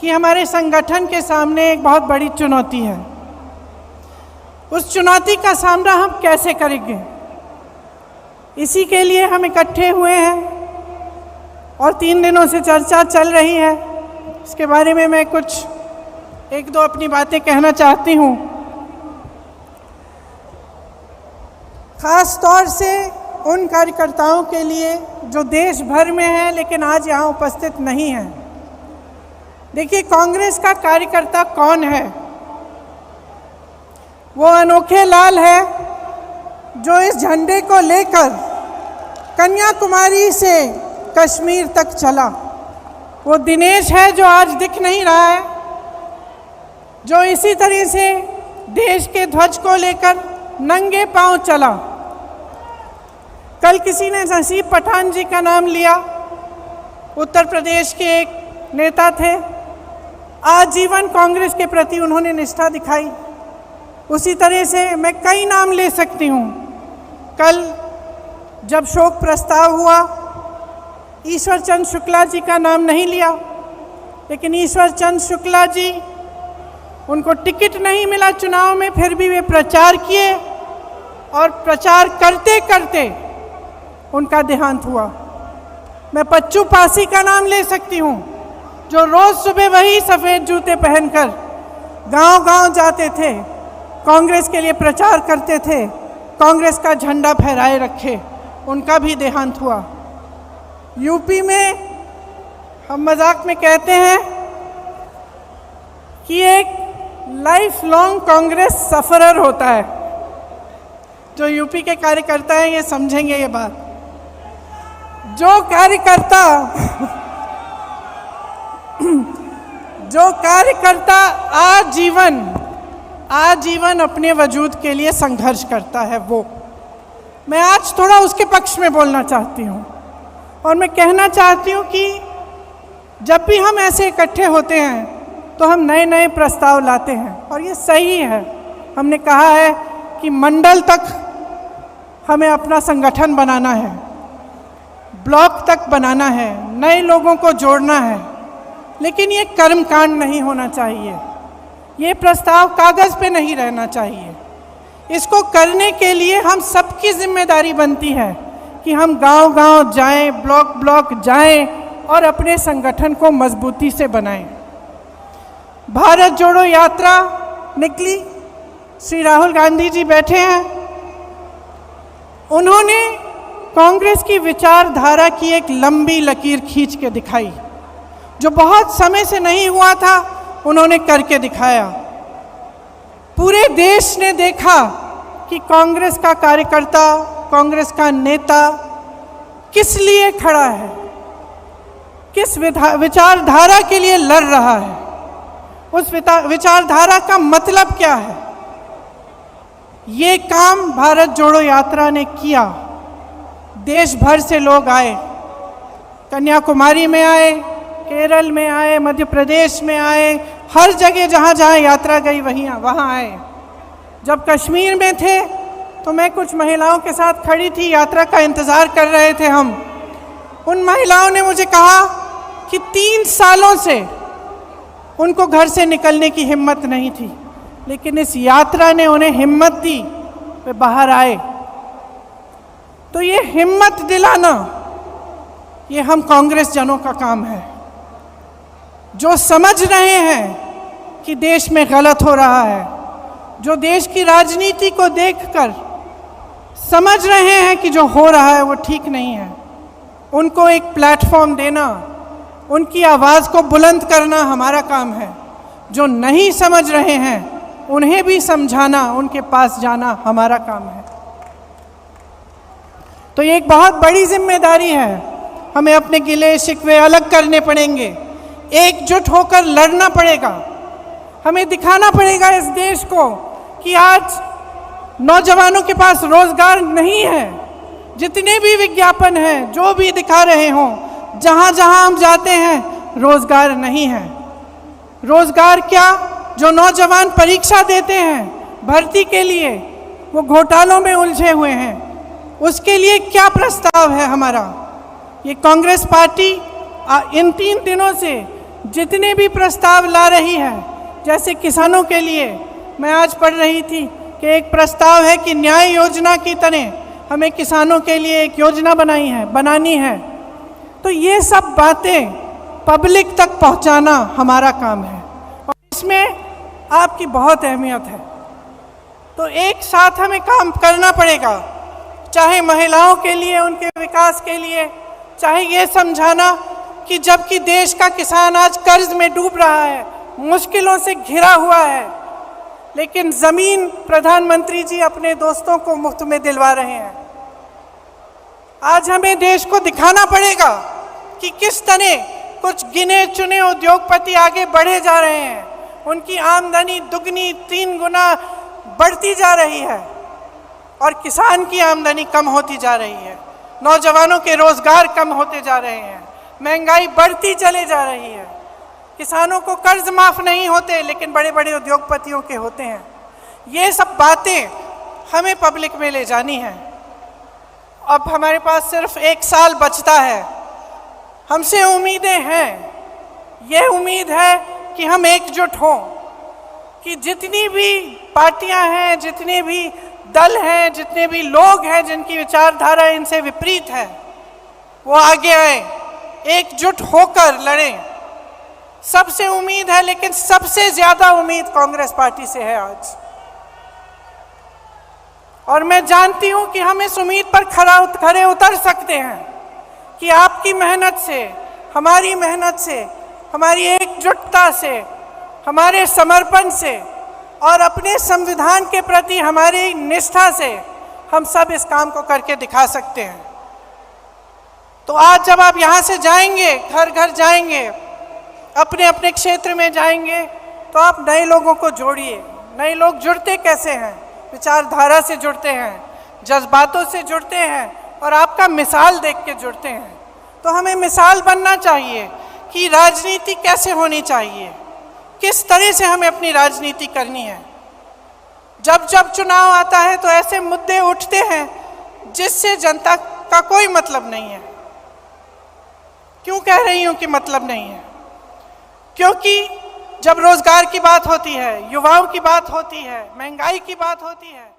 कि हमारे संगठन के सामने एक बहुत बड़ी चुनौती है। उस चुनौती का सामना हम कैसे करेंगे, इसी के लिए हम इकट्ठे हुए हैं और 3 दिनों से चर्चा चल रही है। इसके बारे में मैं कुछ एक दो अपनी बातें कहना चाहती हूँ। खास तौर से उन कार्यकर्ताओं के लिए जो देश भर में हैं लेकिन आज यहाँ उपस्थित नहीं हैं। देखिए, कांग्रेस का कार्यकर्ता कौन है? वो अनोखे लाल है जो इस झंडे को लेकर कन्याकुमारी से कश्मीर तक चला। वो दिनेश है जो आज दिख नहीं रहा है, जो इसी तरह से देश के ध्वज को लेकर नंगे पांव चला। कल किसी ने नसीब पठान जी का नाम लिया, उत्तर प्रदेश के एक नेता थे। आजीवन कांग्रेस के प्रति उन्होंने निष्ठा दिखाई। उसी तरह से मैं कई नाम ले सकती हूँ। कल जब शोक प्रस्ताव हुआ, ईश्वर चंद्र शुक्ला जी का नाम नहीं लिया, लेकिन ईश्वर चंद्र शुक्ला जी, उनको टिकट नहीं मिला चुनाव में, फिर भी वे प्रचार किए और प्रचार करते करते उनका देहांत हुआ। मैं पच्चू पासी का नाम ले सकती हूँ, जो रोज़ सुबह वही सफ़ेद जूते पहनकर गांव-गांव जाते थे, कांग्रेस के लिए प्रचार करते थे, कांग्रेस का झंडा फहराए रखे। उनका भी देहांत हुआ। यूपी में हम मजाक में कहते हैं कि एक लाइफ लॉन्ग कांग्रेस सफरर होता है। जो यूपी के कार्यकर्ता हैं ये समझेंगे ये बात। जो कार्यकर्ता आजीवन अपने वजूद के लिए संघर्ष करता है, वो मैं आज थोड़ा उसके पक्ष में बोलना चाहती हूँ। और मैं कहना चाहती हूँ कि जब भी हम ऐसे इकट्ठे होते हैं तो हम नए नए प्रस्ताव लाते हैं और ये सही है। हमने कहा है कि मंडल तक हमें अपना संगठन बनाना है, ब्लॉक तक बनाना है, नए लोगों को जोड़ना है, लेकिन ये कर्मकांड नहीं होना चाहिए। ये प्रस्ताव कागज़ पे नहीं रहना चाहिए। इसको करने के लिए हम सबकी जिम्मेदारी बनती है कि हम गांव-गांव जाएं, ब्लॉक जाएं और अपने संगठन को मजबूती से बनाएं। भारत जोड़ो यात्रा निकली, श्री राहुल गांधी जी बैठे हैं। उन्होंने कांग्रेस की विचारधारा की एक लंबी लकीर खींच के दिखाई, जो बहुत समय से नहीं हुआ था, उन्होंने करके दिखाया। पूरे देश ने देखा कि कांग्रेस का कार्यकर्ता, कांग्रेस का नेता किस लिए खड़ा है, किस विचारधारा के लिए लड़ रहा है, उस विचारधारा का मतलब क्या है। ये काम भारत जोड़ो यात्रा ने किया। देश भर से लोग आए, कन्याकुमारी में आए, केरल में आए, मध्य प्रदेश में आए, हर जगह जहाँ जहाँ यात्रा गई वहाँ आए। जब कश्मीर में थे तो मैं कुछ महिलाओं के साथ खड़ी थी, यात्रा का इंतज़ार कर रहे थे हम। उन महिलाओं ने मुझे कहा कि 3 सालों से उनको घर से निकलने की हिम्मत नहीं थी, लेकिन इस यात्रा ने उन्हें हिम्मत दी, वे बाहर आए। तो ये हिम्मत दिलाना, ये हम कांग्रेस जनों का काम है, जो समझ रहे हैं कि देश में गलत हो रहा है, जो देश की राजनीति को देखकर समझ रहे हैं कि जो हो रहा है वो ठीक नहीं है। उनको एक प्लेटफॉर्म देना, उनकी आवाज़ को बुलंद करना हमारा काम है। जो नहीं समझ रहे हैं उन्हें भी समझाना, उनके पास जाना हमारा काम है। तो ये एक बहुत बड़ी जिम्मेदारी है। हमें अपने गिले शिकवे अलग करने पड़ेंगे, एकजुट होकर लड़ना पड़ेगा। हमें दिखाना पड़ेगा इस देश को कि आज नौजवानों के पास रोजगार नहीं है। जितने भी विज्ञापन हैं, जो भी दिखा रहे हों, जहाँ जहाँ हम जाते हैं रोजगार नहीं है। रोजगार क्या, जो नौजवान परीक्षा देते हैं भर्ती के लिए, वो घोटालों में उलझे हुए हैं, उसके लिए क्या प्रस्ताव है हमारा। ये कांग्रेस पार्टी इन 3 दिनों से जितने भी प्रस्ताव ला रही है, जैसे किसानों के लिए मैं आज पढ़ रही थी कि एक प्रस्ताव है कि न्याय योजना की तरह हमें किसानों के लिए एक योजना बनानी है। तो ये सब बातें पब्लिक तक पहुंचाना हमारा काम है और इसमें आपकी बहुत अहमियत है। तो एक साथ हमें काम करना पड़ेगा, चाहे महिलाओं के लिए, उनके विकास के लिए, चाहे ये समझाना कि जबकि देश का किसान आज कर्ज में डूब रहा है, मुश्किलों से घिरा हुआ है, लेकिन ज़मीन प्रधानमंत्री जी अपने दोस्तों को मुफ्त में दिलवा रहे हैं। आज हमें देश को दिखाना पड़ेगा कि किस तरह कुछ गिने चुने उद्योगपति आगे बढ़े जा रहे हैं, उनकी आमदनी दुगनी 3 गुना बढ़ती जा रही है और किसान की आमदनी कम होती जा रही है, नौजवानों के रोजगार कम होते जा रहे हैं, महंगाई बढ़ती चले जा रही है, किसानों को कर्ज माफ नहीं होते लेकिन बड़े बड़े उद्योगपतियों के होते हैं। ये सब बातें हमें पब्लिक में ले जानी है। अब हमारे पास सिर्फ 1 साल बचता है, हमसे उम्मीदें हैं। ये उम्मीद है कि हम एकजुट हों, कि जितनी भी पार्टियां हैं, जितने भी दल हैं, जितने भी लोग हैं जिनकी विचारधारा इनसे विपरीत है, वो आगे आए, एकजुट होकर लड़ें। सबसे उम्मीद है, लेकिन सबसे ज्यादा उम्मीद कांग्रेस पार्टी से है आज। और मैं जानती हूं कि हम इस उम्मीद पर खरे उतर सकते हैं कि आपकी मेहनत से, हमारी मेहनत से, हमारी एकजुटता से, हमारे समर्पण से और अपने संविधान के प्रति हमारी निष्ठा से हम सब इस काम को करके दिखा सकते हैं। तो आज जब आप यहाँ से जाएंगे, घर घर जाएंगे, अपने अपने क्षेत्र में जाएंगे, तो आप नए लोगों को जोड़िए। नए लोग जुड़ते कैसे हैं? विचारधारा से जुड़ते हैं, जज्बातों से जुड़ते हैं और आपका मिसाल देख के जुड़ते हैं। तो हमें मिसाल बनना चाहिए कि राजनीति कैसे होनी चाहिए, किस तरह से हमें अपनी राजनीति करनी है। जब जब चुनाव आता है तो ऐसे मुद्दे उठते हैं जिससे जनता का कोई मतलब नहीं है। क्यों कह रही हूं कि मतलब नहीं है? क्योंकि जब रोजगार की बात होती है, युवाओं की बात होती है, महंगाई की बात होती है,